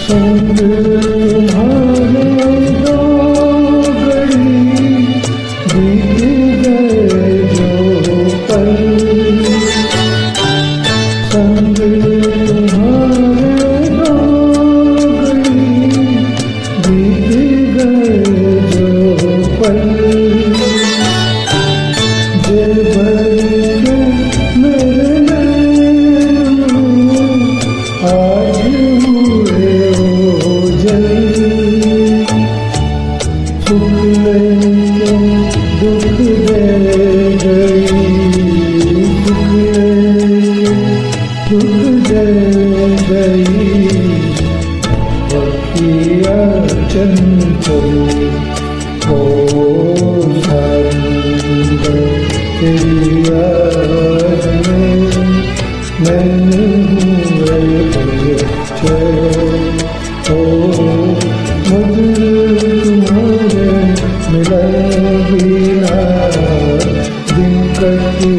संग तुम्हारे दो घड़ी बीत गए जो पल, संग तुम्हारे दो घड़ी बीत गए जो पल, दिल भर के मेरे नैनों आज हुए ओझल, सुख लेके दुख दे गई, सुख लेके दुख दे गई, बकिया चंचल ओ सारंग तेरी याद में मैंने हुए ओ मधुर तुम्हारे मिलन बिना दिन कटी